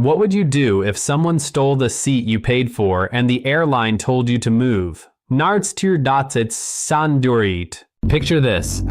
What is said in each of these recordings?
What would you do if someone stole the seat you paid for and the airline told you to move? Nartstuur sandurit. Picture this.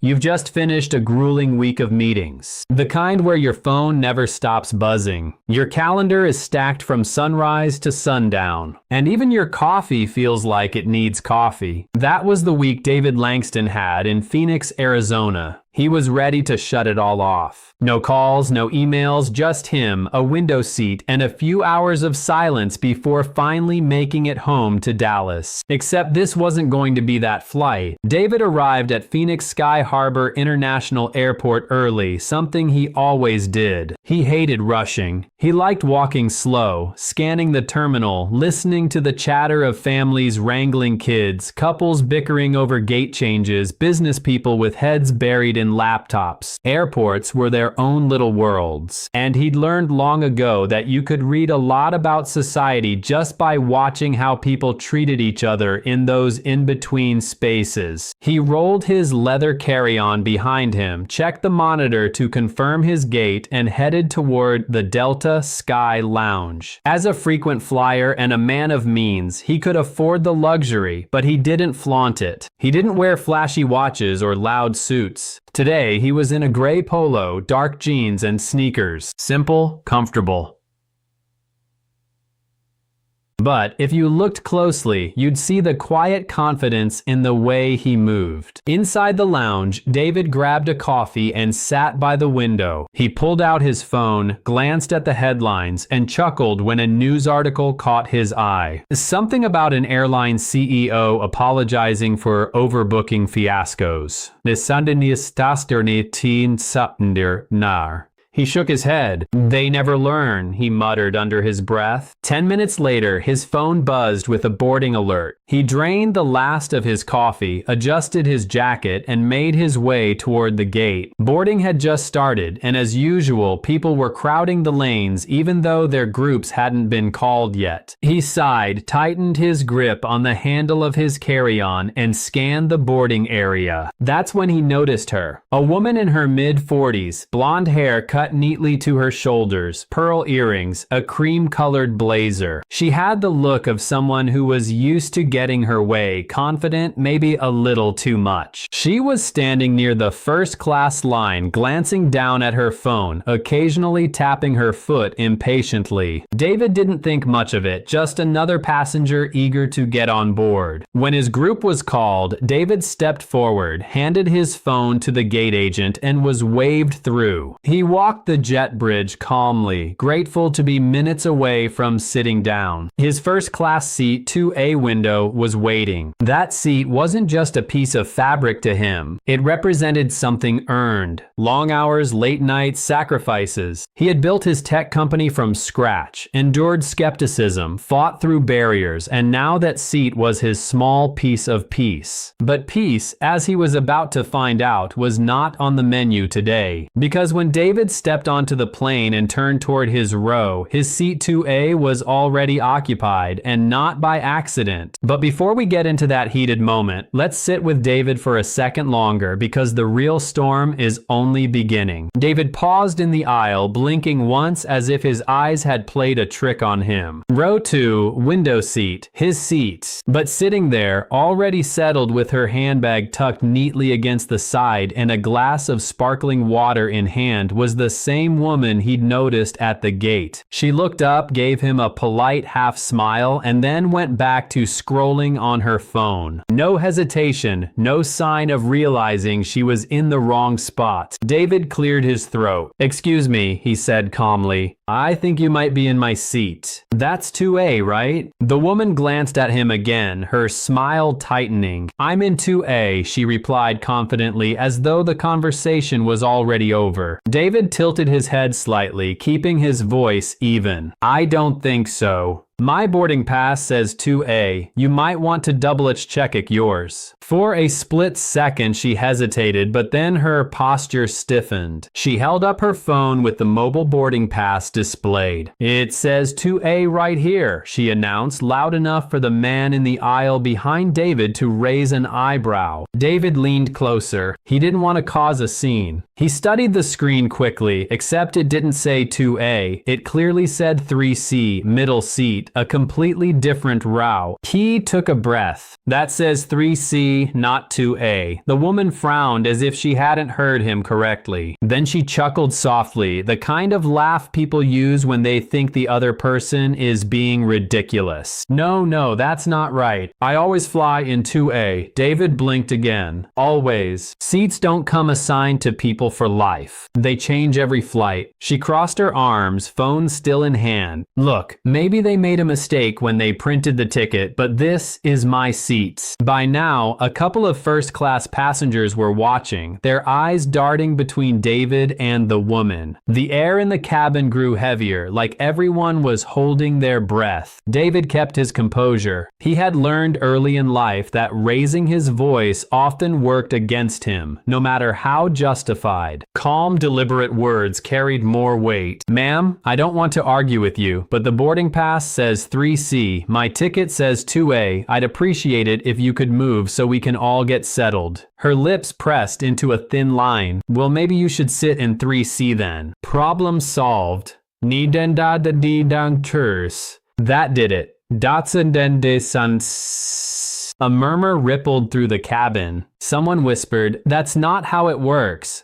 You've just finished a grueling week of meetings. The kind where your phone never stops buzzing. Your calendar is stacked from sunrise to sundown. And even your coffee feels like it needs coffee. That was the week David Langston had in Phoenix, Arizona. He was ready to shut it all off. No calls, no emails, just him, a window seat, and a few hours of silence before finally making it home to Dallas. Except this wasn't going to be that flight. David arrived at Phoenix Sky Harbor International Airport early, something he always did. He hated rushing. He liked walking slow, scanning the terminal, listening to the chatter of families wrangling kids, couples bickering over gate changes, business people with heads buried in laptops. Airports were their own little worlds. And he'd learned long ago that you could read a lot about society just by watching how people treated each other in those in-between spaces. He rolled his leather carry-on behind him, checked the monitor to confirm his gate, and headed toward the Delta Sky Lounge. As a frequent flyer and a man of means, he could afford the luxury, but he didn't flaunt it. He didn't wear flashy watches or loud suits. Today, he was in a gray polo, dark jeans, and sneakers. Simple, comfortable. But if you looked closely, you'd see the quiet confidence in the way he moved. Inside the lounge, David grabbed a coffee and sat by the window. He pulled out his phone, glanced at the headlines, and chuckled when a news article caught his eye. Something about an airline CEO apologizing for overbooking fiascos. He shook his head. They never learn, he muttered under his breath. 10 minutes later, his phone buzzed with a boarding alert. He drained the last of his coffee, adjusted his jacket, and made his way toward the gate. Boarding had just started, and as usual, people were crowding the lanes even though their groups hadn't been called yet. He sighed, tightened his grip on the handle of his carry-on, and scanned the boarding area. That's when he noticed her. A woman in her mid-40s, blonde hair cut neatly to her shoulders, pearl earrings, a cream-colored blazer. She had the look of someone who was used to getting her way, confident, maybe a little too much. She was standing near the first-class line, glancing down at her phone, occasionally tapping her foot impatiently. David didn't think much of it, just another passenger eager to get on board. When his group was called, David stepped forward, handed his phone to the gate agent, and was waved through. He walked the jet bridge calmly, grateful to be minutes away from sitting down. His first-class seat 2A window was waiting. That seat wasn't just a piece of fabric to him. It represented something earned. Long hours, late nights, sacrifices. He had built his tech company from scratch, endured skepticism, fought through barriers, and now that seat was his small piece of peace. But peace, as he was about to find out, was not on the menu today. Because when David stepped onto the plane and turned toward his row, his seat 2A was already occupied, and not by accident. But before we get into that heated moment, let's sit with David for a second longer because the real storm is only beginning. David paused in the aisle, blinking once as if his eyes had played a trick on him. Row 2, window seat, his seat. But sitting there, already settled with her handbag tucked neatly against the side and a glass of sparkling water in hand, was the same woman he'd noticed at the gate. She looked up, gave him a polite half smile, and then went back to scrolling on her phone. No hesitation, no sign of realizing she was in the wrong spot. David cleared his throat. "Excuse me," he said calmly. "I think you might be in my seat. That's 2A, right?" The woman glanced at him again, her smile tightening. "I'm in 2A, she replied confidently, as though the conversation was already over. David tilted his head slightly, keeping his voice even. "I don't think so." My boarding pass says 2A. You might want to double-check yours. For a split second she hesitated, but then her posture stiffened. She held up her phone with the mobile boarding pass displayed. It says 2A right here, she announced, loud enough for the man in the aisle behind David to raise an eyebrow. David leaned closer. He didn't want to cause a scene. He studied the screen quickly, except it didn't say 2A. It clearly said 3C, middle seat, a completely different row. He took a breath. That says 3C, not 2A. The woman frowned as if she hadn't heard him correctly. Then she chuckled softly, the kind of laugh people use when they think the other person is being ridiculous. No, that's not right. I always fly in 2A. David blinked again. Always. Seats don't come assigned to people for life. They change every flight. She crossed her arms, phone still in hand. Look, maybe they made a mistake when they printed the ticket, but this is my seat. By now, a couple of first-class passengers were watching, their eyes darting between David and the woman. The air in the cabin grew heavier, like everyone was holding their breath. David kept his composure. He had learned early in life that raising his voice often worked against him, no matter how justified. Calm, deliberate words carried more weight. Ma'am, I don't want to argue with you, but the boarding pass says 3C. My ticket says 2A. I'd appreciate it if you could move so we can all get settled. Her lips pressed into a thin line. Well, maybe you should sit in 3C then. Problem solved. That did it. A murmur rippled through the cabin. Someone whispered, "That's not how it works.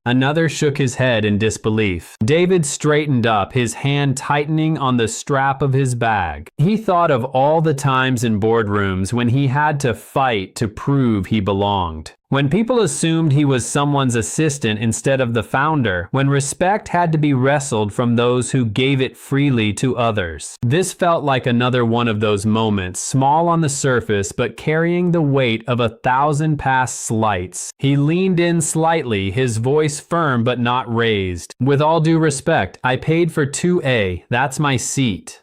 Another shook his head in disbelief. David straightened up, his hand tightening on the strap of his bag. He thought of all the times in boardrooms when he had to fight to prove he belonged. When people assumed he was someone's assistant instead of the founder, when respect had to be wrestled from those who gave it freely to others. This felt like another one of those moments, small on the surface but carrying the weight of 1,000 past slights. He leaned in slightly, his voice firm but not raised. With all due respect, I paid for 2A. That's my seat.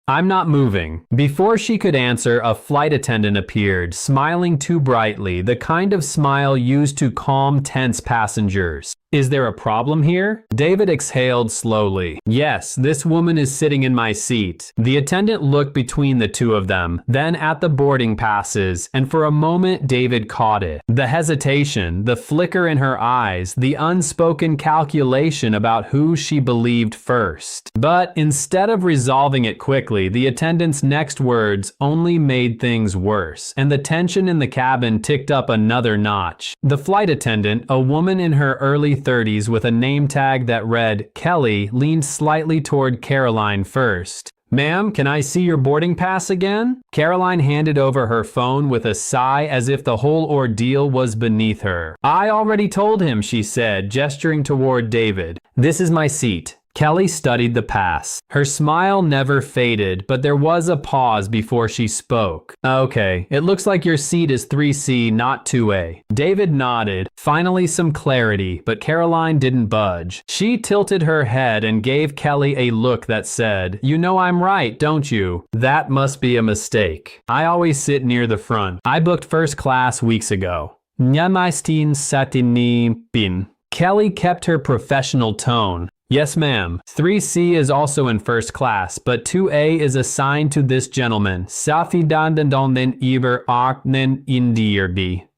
I'm not moving. Before she could answer, a flight attendant appeared, smiling too brightly, the kind of smile used to calm tense passengers. Is there a problem here? David exhaled slowly. Yes, this woman is sitting in my seat. The attendant looked between the two of them, then at the boarding passes, and for a moment David caught it. The hesitation, the flicker in her eyes, the unspoken calculation about who she believed first. But instead of resolving it quickly, the attendant's next words only made things worse, and the tension in the cabin ticked up another notch. The flight attendant, a woman in her early 30s with a name tag that read Kelly, leaned slightly toward Caroline first. Ma'am, can I see your boarding pass again? Caroline handed over her phone with a sigh as if the whole ordeal was beneath her. I already told him, she said, gesturing toward David. This is my seat. Kelly studied the pass. Her smile never faded, but there was a pause before she spoke. Okay, it looks like your seat is 3C, not 2A. David nodded, finally some clarity, but Caroline didn't budge. She tilted her head and gave Kelly a look that said, "You know I'm right, don't you?" That must be a mistake. I always sit near the front. I booked first class weeks ago. Kelly kept her professional tone. Yes, ma'am. 3C is also in first class, but 2A is assigned to this gentleman.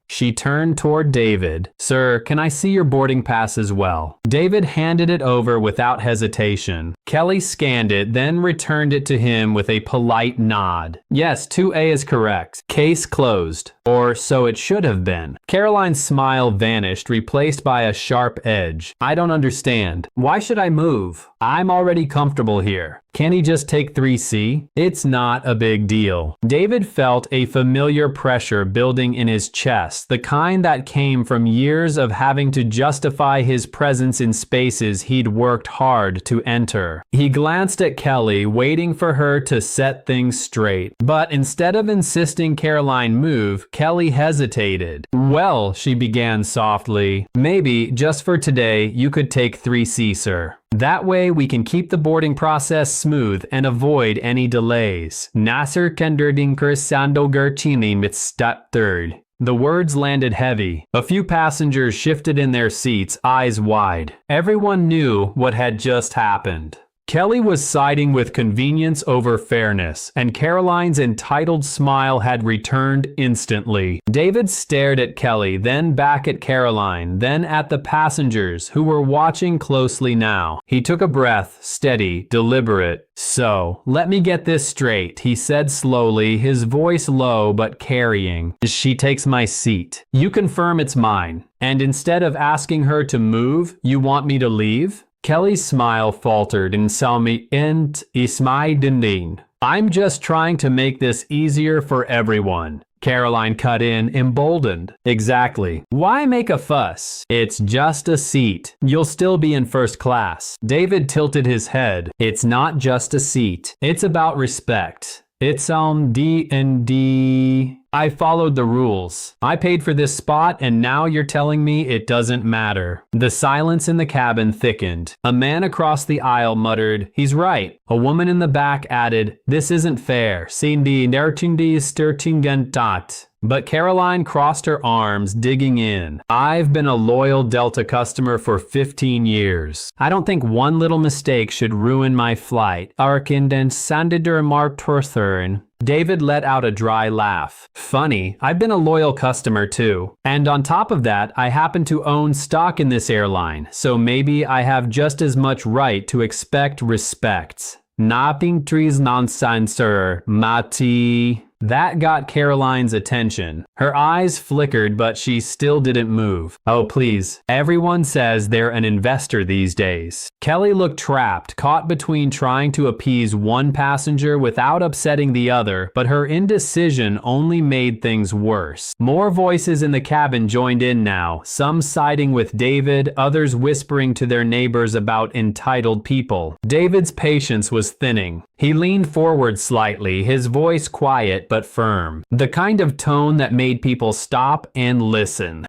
She turned toward David. Sir, can I see your boarding pass as well? David handed it over without hesitation. Kelly scanned it, then returned it to him with a polite nod. Yes, 2A is correct. Case closed. Or so it should have been. Caroline's smile vanished, replaced by a sharp edge. I don't understand. Why should I move? I'm already comfortable here. Can he just take 3C? It's not a big deal. David felt a familiar pressure building in his chest, the kind that came from years of having to justify his presence in spaces he'd worked hard to enter. He glanced at Kelly, waiting for her to set things straight. But instead of insisting Caroline move, Kelly hesitated. "Well," she began softly, "maybe, just for today, you could take 3C, sir. That way we can keep the boarding process smooth and avoid any delays. Nasser Kenderdinker Sandoger Chini mit step third." The words landed heavy. A few passengers shifted in their seats, eyes wide. Everyone knew what had just happened. Kelly was siding with convenience over fairness, and Caroline's entitled smile had returned instantly. David stared at Kelly, then back at Caroline, then at the passengers who were watching closely now. He took a breath, steady, deliberate. "So, let me get this straight," he said slowly, his voice low but carrying. "She takes my seat. You confirm it's mine. And instead of asking her to move, you want me to leave?" Kelly's smile faltered and saw me ent ismaidindin. "I'm just trying to make this easier for everyone." Caroline cut in, emboldened. "Exactly. Why make a fuss? It's just a seat. You'll still be in first class." David tilted his head. "It's not just a seat. It's about respect. It's D&D. I followed the rules. I paid for this spot and now you're telling me it doesn't matter." The silence in the cabin thickened. A man across the aisle muttered, "He's right." A woman in the back added, "This isn't fair. Cindy nertingdi stirtingentat." But Caroline crossed her arms, digging in. "I've been a loyal Delta customer for 15 years. I don't think one little mistake should ruin my flight." Arkindent sandider mark torthern. David let out a dry laugh. "Funny, I've been a loyal customer too. And on top of that, I happen to own stock in this airline, so maybe I have just as much right to expect respect." "Nothing trees nonsense, sir, Mati." That got Caroline's attention. Her eyes flickered, but she still didn't move. "Oh, please. Everyone says they're an investor these days." Kelly looked trapped, caught between trying to appease one passenger without upsetting the other, but her indecision only made things worse. More voices in the cabin joined in now, some siding with David, others whispering to their neighbors about entitled people. David's patience was thinning. He leaned forward slightly, his voice quiet but firm. The kind of tone that made people stop and listen.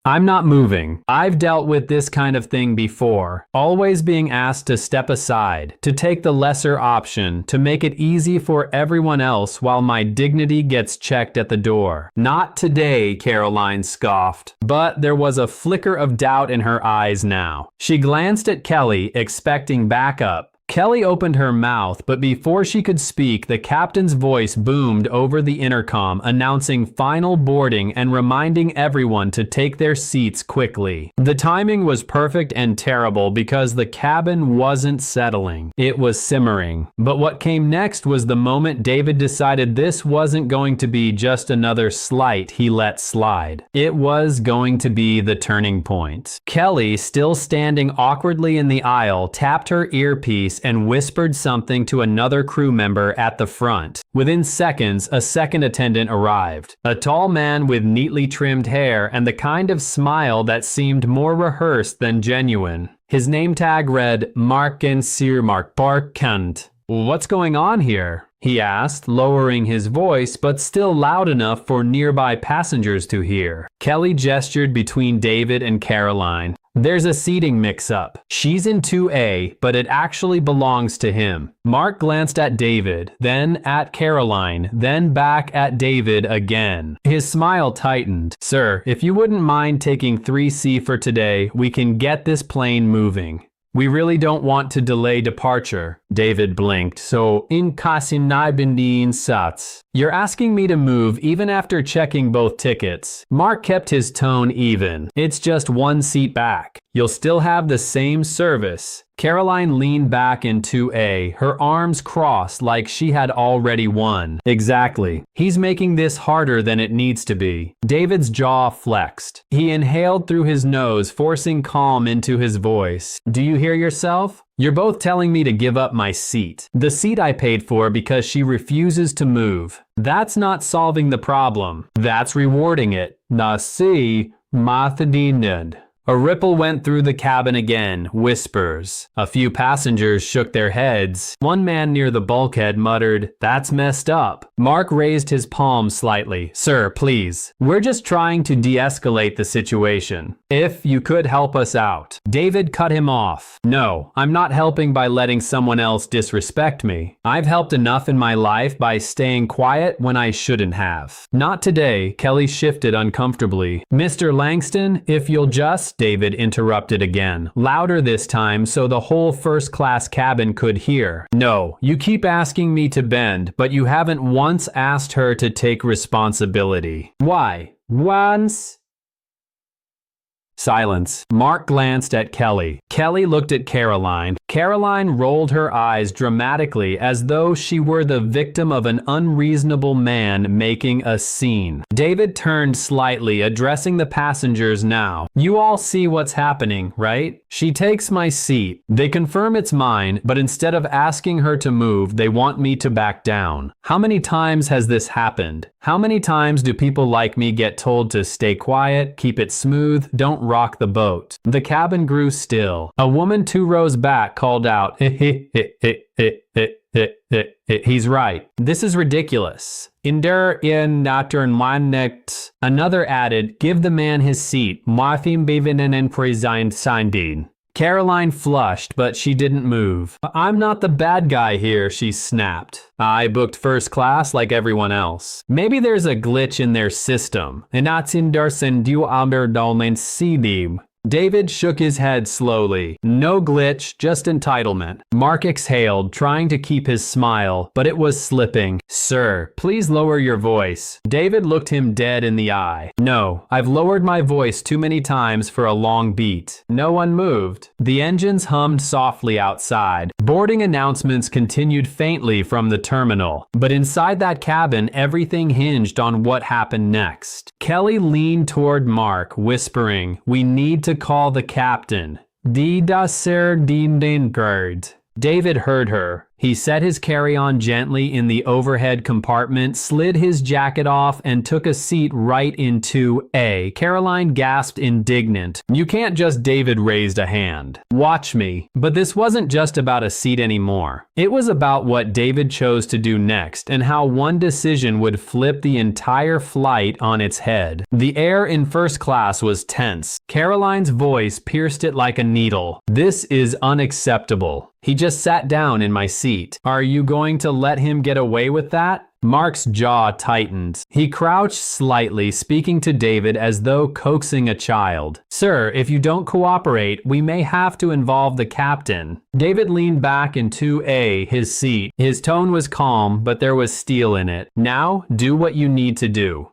I'm not moving. I've dealt with this kind of thing before. Always being asked to step aside, to take the lesser option, to make it easy for everyone else while my dignity gets checked at the door. Not today, Caroline scoffed. But there was a flicker of doubt in her eyes now. She glanced at Kelly, expecting backup. Kelly opened her mouth, but before she could speak, the captain's voice boomed over the intercom, announcing final boarding and reminding everyone to take their seats quickly. The timing was perfect and terrible because the cabin wasn't settling. It was simmering. But what came next was the moment David decided this wasn't going to be just another slight he let slide. It was going to be the turning point. Kelly, still standing awkwardly in the aisle, tapped her earpiece and whispered something to another crew member at the front. Within seconds, a second attendant arrived. A tall man with neatly trimmed hair and the kind of smile that seemed more rehearsed than genuine. His name tag read Marken Siermark Barkant. "What's going on here?" he asked, lowering his voice but still loud enough for nearby passengers to hear. Kelly gestured between David and Caroline. "There's a seating mix-up. She's in 2A, but it actually belongs to him." Mark glanced at David, then at Caroline, then back at David again. His smile tightened. "Sir, if you wouldn't mind taking 3C for today, we can get this plane moving. We really don't want to delay departure." David blinked. "So, in kasinibindin sats. You're asking me to move even after checking both tickets." Mark kept his tone even. "It's just one seat back. You'll still have the same service." Caroline leaned back in 2A, her arms crossed like she had already won. "Exactly. He's making this harder than it needs to be." David's jaw flexed. He inhaled through his nose, forcing calm into his voice. "Do you hear yourself? You're both telling me to give up my seat. The seat I paid for because she refuses to move. That's not solving the problem. That's rewarding it. Nasi Mathadinad. A ripple went through the cabin again, whispers. A few passengers shook their heads. One man near the bulkhead muttered, "That's messed up." Mark raised his palm slightly. "Sir, please. We're just trying to de-escalate the situation. If you could help us out." David cut him off. "No, I'm not helping by letting someone else disrespect me. I've helped enough in my life by staying quiet when I shouldn't have." "Not today." Kelly shifted uncomfortably. "Mr. Langston, if you'll just..." David interrupted again, louder this time so the whole first-class cabin could hear. "No, you keep asking me to bend, but you haven't once asked her to take responsibility." "Why? Once?" Silence. Mark glanced at Kelly. Kelly looked at Caroline. Caroline rolled her eyes dramatically as though she were the victim of an unreasonable man making a scene. David turned slightly, addressing the passengers now. "You all see what's happening, right? She takes my seat. They confirm it's mine, but instead of asking her to move, they want me to back down. How many times has this happened? How many times do people like me get told to stay quiet, keep it smooth, don't rock the boat?" The cabin grew still. A woman 2 rows back called out, "He's right. This is ridiculous. Inder in naturnmanekt." Another added, "Give the man his seat. Mathim bevinen and presine sindin." Caroline flushed, but she didn't move. "I'm not the bad guy here," she snapped. "I booked first class like everyone else. Maybe there's a glitch in their system. David shook his head slowly. "No glitch, just entitlement." Mark exhaled, trying to keep his smile, but it was slipping. "Sir, please lower your voice." David looked him dead in the eye. "No, I've lowered my voice too many times for a long beat." No one moved. The engines hummed softly outside. Boarding announcements continued faintly from the terminal. But inside that cabin, everything hinged on what happened next. Kelly leaned toward Mark, whispering, "We need to call the captain." David heard her. He set his carry-on gently in the overhead compartment, slid his jacket off, and took a seat right into A. Caroline gasped indignant. "You can't just..." David raised a hand. "Watch me." But this wasn't just about a seat anymore. It was about what David chose to do next and how one decision would flip the entire flight on its head. The air in first class was tense. Caroline's voice pierced it like a needle. "This is unacceptable. He just sat down in my seat. Are you going to let him get away with that?" Mark's jaw tightened. He crouched slightly, speaking to David as though coaxing a child. "Sir, if you don't cooperate, we may have to involve the captain." David leaned back into his seat. His tone was calm, but there was steel in it. "Now, do what you need to do."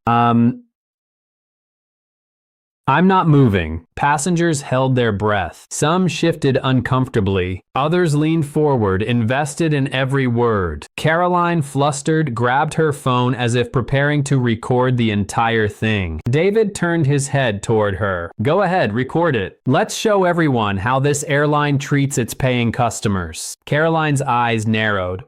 I'm not moving." Passengers held their breath. Some shifted uncomfortably. Others leaned forward, invested in every word. Caroline, flustered, grabbed her phone as if preparing to record the entire thing. David turned his head toward her. "Go ahead, record it. Let's show everyone how this airline treats its paying customers." Caroline's eyes narrowed.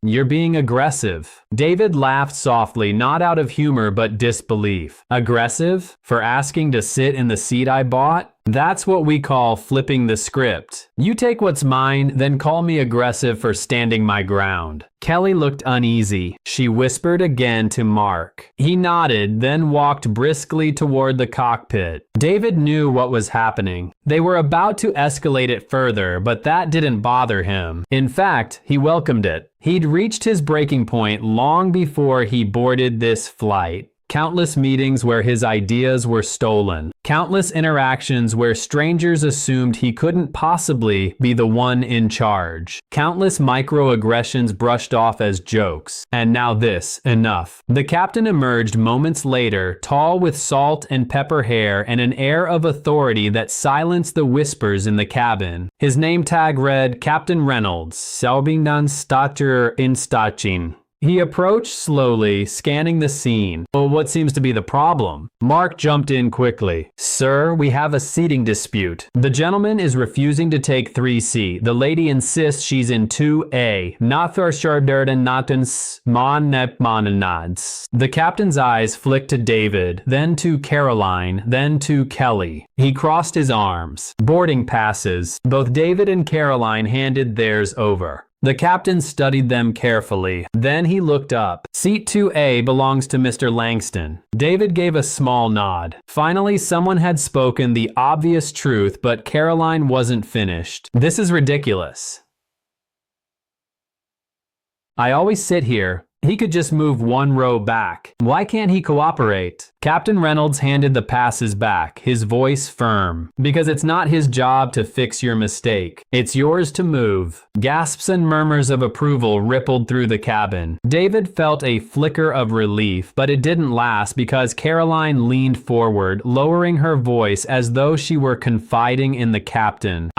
"You're being aggressive." David laughed softly, not out of humor but disbelief. "Aggressive? For asking to sit in the seat I bought? That's what we call flipping the script. You take what's mine, then call me aggressive for standing my ground." Kelly looked uneasy. She whispered again to Mark. He nodded, then walked briskly toward the cockpit. David knew what was happening. They were about to escalate it further, but that didn't bother him. In fact, he welcomed it. He'd reached his breaking point long before he boarded this flight. Countless meetings where his ideas were stolen. Countless interactions where strangers assumed he couldn't possibly be the one in charge. Countless microaggressions brushed off as jokes. And now this, enough. The captain emerged moments later, tall with salt and pepper hair and an air of authority that silenced the whispers in the cabin. His name tag read, Captain Reynolds, Selbindan Statur in Stachin. He approached slowly, scanning the scene. Well, what seems to be the problem? Mark jumped in quickly. Sir, we have a seating dispute. The gentleman is refusing to take 3C. The lady insists she's in 2A. The captain's eyes flicked to David, then to Caroline, then to Kelly. He crossed his arms. Boarding passes. Both David and Caroline handed theirs over. The captain studied them carefully. Then he looked up. Seat 2A belongs to Mr. Langston. David gave a small nod. Finally, someone had spoken the obvious truth, but Caroline wasn't finished. This is ridiculous. I always sit here. He could just move one row back. Why can't he cooperate? Captain Reynolds handed the passes back, his voice firm. Because it's not his job to fix your mistake. It's yours to move. Gasps and murmurs of approval rippled through the cabin. David felt a flicker of relief, but it didn't last because Caroline leaned forward, lowering her voice as though she were confiding in the captain.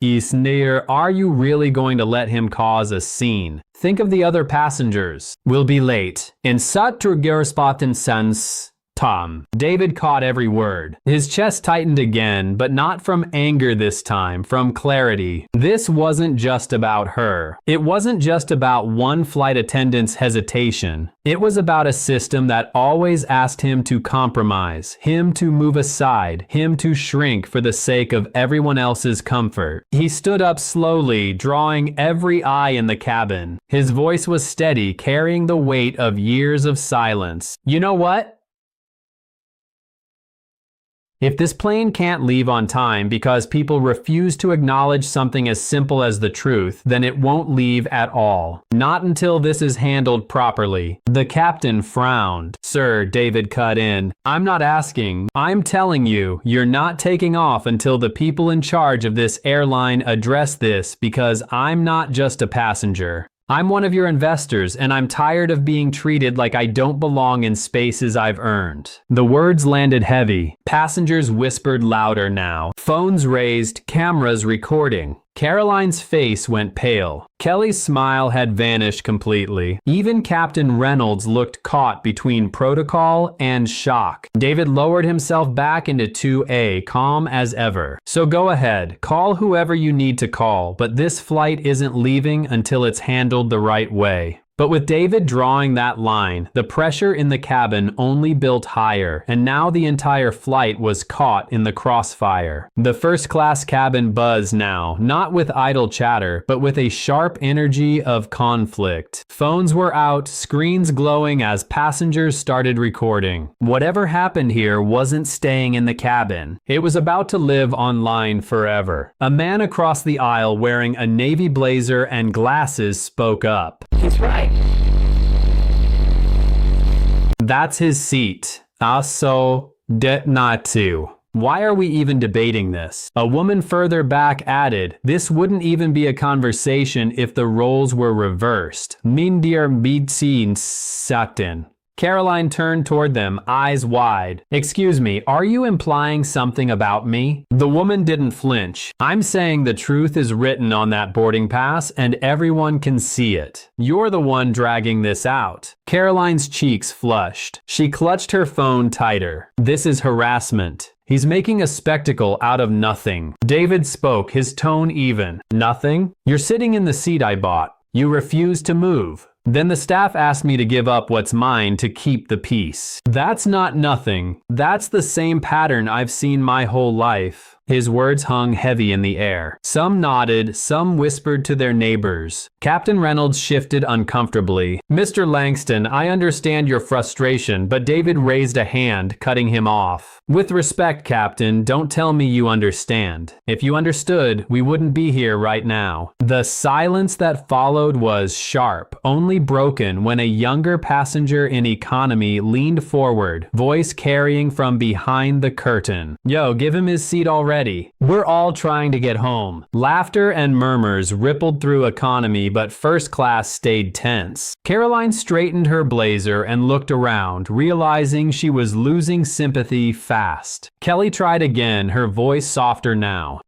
Isnir, are you really going to let him cause a scene? Think of the other passengers. We'll be late. In Saturgerspaten sense. Tom. David caught every word. His chest tightened again, but not from anger this time, from clarity. This wasn't just about her. It wasn't just about one flight attendant's hesitation. It was about a system that always asked him to compromise, him to move aside, him to shrink for the sake of everyone else's comfort. He stood up slowly, drawing every eye in the cabin. His voice was steady, carrying the weight of years of silence. You know what? If this plane can't leave on time because people refuse to acknowledge something as simple as the truth, then it won't leave at all. Not until this is handled properly. The captain frowned. Sir, David cut in. I'm not asking. I'm telling you, you're not taking off until the people in charge of this airline address this, because I'm not just a passenger. I'm one of your investors, and I'm tired of being treated like I don't belong in spaces I've earned. The words landed heavy. Passengers whispered louder now. Phones raised, cameras recording. Caroline's face went pale. Kelly's smile had vanished completely. Even Captain Reynolds looked caught between protocol and shock. David lowered himself back into 2A, calm as ever. So go ahead, call whoever you need to call, but this flight isn't leaving until it's handled the right way. But with David drawing that line, the pressure in the cabin only built higher, and now the entire flight was caught in the crossfire. The first-class cabin buzzed now, not with idle chatter, but with a sharp energy of conflict. Phones were out, screens glowing as passengers started recording. Whatever happened here wasn't staying in the cabin. It was about to live online forever. A man across the aisle wearing a navy blazer and glasses spoke up. He's right. That's his seat. Also, not to. Why are we even debating this? A woman further back added, this wouldn't even be a conversation if the roles were reversed. Mindir Bidsin Satin. Caroline turned toward them, eyes wide. Excuse me, are you implying something about me? The woman didn't flinch. I'm saying the truth is written on that boarding pass and everyone can see it. You're the one dragging this out. Caroline's cheeks flushed. She clutched her phone tighter. This is harassment. He's making a spectacle out of nothing. David spoke, his tone even. Nothing? You're sitting in the seat I bought. You refuse to move. Then the staff asked me to give up what's mine to keep the peace. That's not nothing. That's the same pattern I've seen my whole life. His words hung heavy in the air. Some nodded, some whispered to their neighbors. Captain Reynolds shifted uncomfortably. Mr. Langston, I understand your frustration, but David raised a hand, cutting him off. With respect, Captain, don't tell me you understand. If you understood, we wouldn't be here right now. The silence that followed was sharp, only broken when a younger passenger in economy leaned forward, voice carrying from behind the curtain. Yo, give him his seat already. We're all trying to get home. Laughter and murmurs rippled through economy, but first class stayed tense. Caroline straightened her blazer and looked around, realizing she was losing sympathy fast. Kelly tried again, her voice softer now.